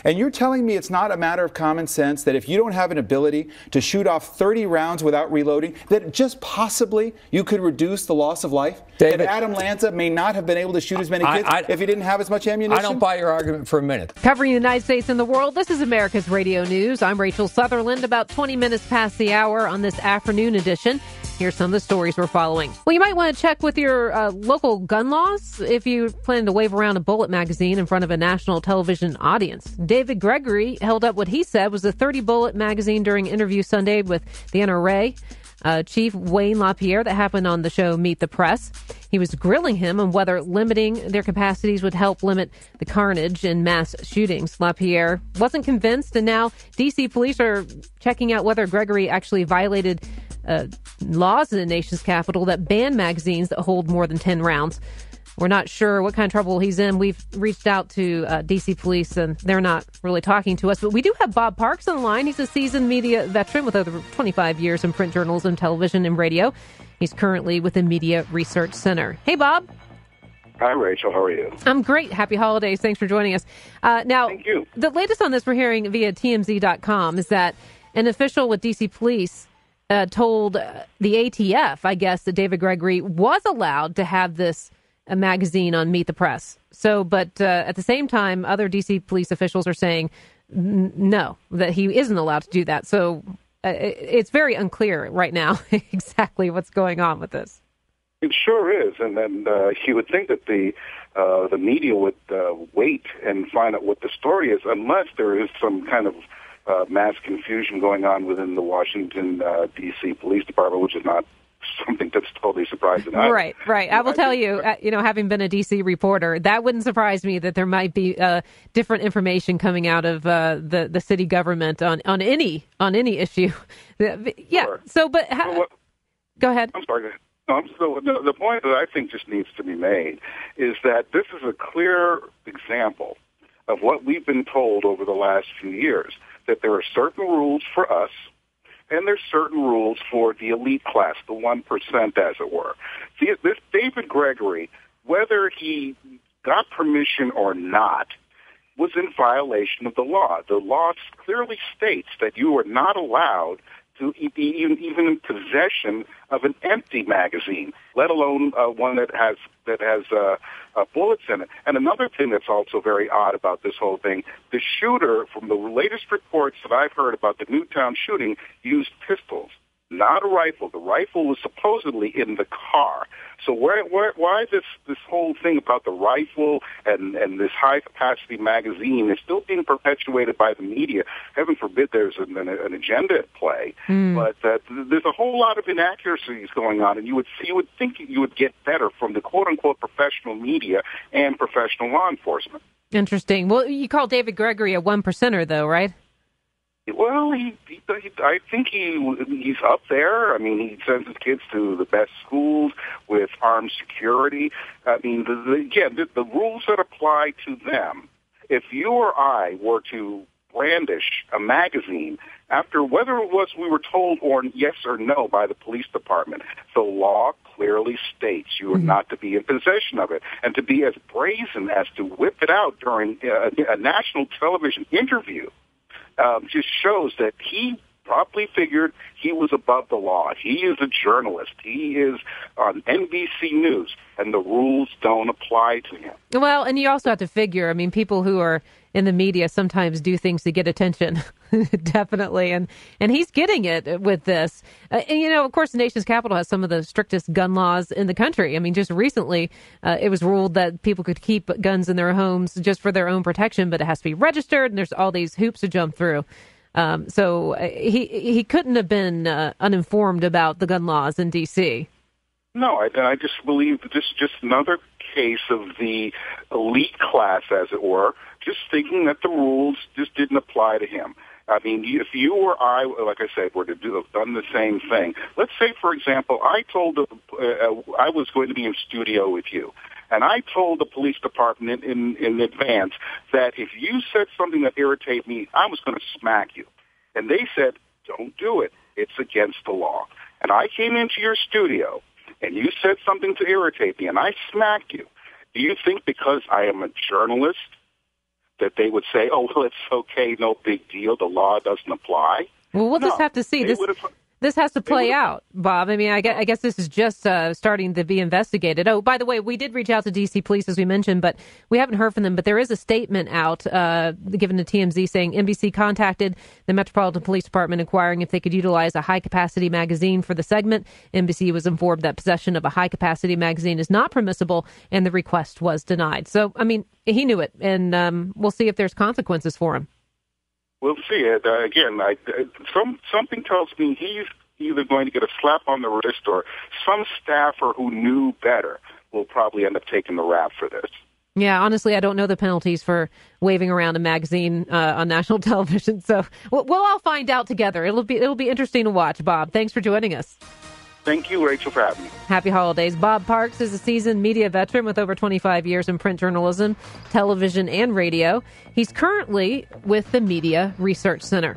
And you're telling me it's not a matter of common sense that if you don't have an ability to shoot off 30 rounds without reloading, that just possibly you could reduce the loss of life? David, that Adam Lanza may not have been able to shoot as many kids if he didn't have as much ammunition? I don't buy your argument for a minute. Covering the United States and the world, this is America's Radio News. I'm Rachel Sutherland, about 20 minutes past the hour on this afternoon edition. Here's some of the stories we're following. Well, you might want to check with your local gun laws if you plan to wave around a bullet magazine in front of a national television audience. David Gregory held up what he said was a 30-bullet magazine during an interview Sunday with the NRA Chief Wayne LaPierre that happened on the show Meet the Press. He was grilling him on whether limiting their capacities would help limit the carnage in mass shootings. LaPierre wasn't convinced, and now D.C. police are checking out whether Gregory actually violated laws in the nation's capital that ban magazines that hold more than 10 rounds. We're not sure what kind of trouble he's in. We've reached out to D.C. police, and they're not really talking to us. But we do have Bob Parks on the line. He's a seasoned media veteran with over 25 years in print journalism, television, and radio. He's currently with the Media Research Center. Hey, Bob. Hi, Rachel. How are you? I'm great. Happy holidays. Thanks for joining us. Now, Thank you. The latest on this we're hearing via TMZ.com is that an official with D.C. police told the ATF, I guess, that David Gregory was allowed to have this magazine on Meet the Press. So, but at the same time, other D.C. police officials are saying no, that he isn't allowed to do that. So it's very unclear right now exactly what's going on with this. It sure is, and then you would think that the media would wait and find out what the story is, unless there is some kind of mass confusion going on within the Washington, D.C. Police Department, which is not something that's totally surprising. Right. I will tell you, having been a D.C. reporter, that wouldn't surprise me that there might be different information coming out of the city government on any issue. Yeah. Sure. So, but go ahead. I'm sorry. So the point that I think just needs to be made is that this is a clear example of what we've been told over the last few years, that there are certain rules for us, and there's certain rules for the elite class, the 1%, as it were. See, this David Gregory, whether he got permission or not, was in violation of the law. The law clearly states that you are not allowed to be even in possession of an empty magazine, let alone one that has bullets in it. And another thing that's also very odd about this whole thing, the shooter, from the latest reports that I've heard about the Newtown shooting, used pistols, not a rifle. The rifle was supposedly in the car. So why this whole thing about the rifle and this high-capacity magazine is still being perpetuated by the media? Heaven forbid there's an agenda at play. But there's a whole lot of inaccuracies going on, and you would think you would get better from the quote-unquote professional media and professional law enforcement. Interesting. Well, you call David Gregory a 1%er, though, right? Well, I think he's up there. I mean, he sends his kids to the best schools with armed security. I mean, the rules that apply to them, if you or I were to brandish a magazine, after whether it was we were told or yes or no by the police department, the law clearly states you are not to be in possession of it. And to be as brazen as to whip it out during a national television interview just shows that he probably figured he was above the law. He is a journalist. He is on NBC News, and the rules don't apply to him. Well, and you also have to figure, I mean, people who are in the media sometimes do things to get attention, definitely. And he's getting it with this. And, of course, the nation's capital has some of the strictest gun laws in the country. I mean, just recently, it was ruled that people could keep guns in their homes just for their own protection, but it has to be registered, and there's all these hoops to jump through. So he couldn't have been uninformed about the gun laws in D.C. No, I just believe that this is just another case of the elite class, as it were, just thinking that the rules just didn't apply to him. I mean, if you or I, like I said, were to have done the same thing. Let's say, for example, I was going to be in studio with you, and I told the police department in advance that if you said something that irritated me, I was going to smack you. And they said, don't do it. It's against the law. And I came into your studio, and you said something to irritate me, and I smacked you. Do you think because I am a journalist that they would say, oh, well, it's okay, no big deal, the law doesn't apply. Well, we'll just have to see. This has to play out, Bob. I mean, I guess this is just starting to be investigated. Oh, by the way, we did reach out to D.C. police, as we mentioned, but we haven't heard from them. But there is a statement out given to TMZ saying NBC contacted the Metropolitan Police Department inquiring if they could utilize a high-capacity magazine for the segment. NBC was informed that possession of a high-capacity magazine is not permissible, and the request was denied. So, I mean, he knew it, and we'll see if there's consequences for him. We'll see it. Again, something tells me he's either going to get a slap on the wrist or some staffer who knew better will probably end up taking the rap for this. Yeah, honestly, I don't know the penalties for waving around a magazine on national television. So we'll all find out together. It'll be interesting to watch, Bob. Thanks for joining us. Thank you, Rachel, for having me. Happy holidays. Bob Parks is a seasoned media veteran with over 25 years in print journalism, television, and radio. He's currently with the Media Research Center.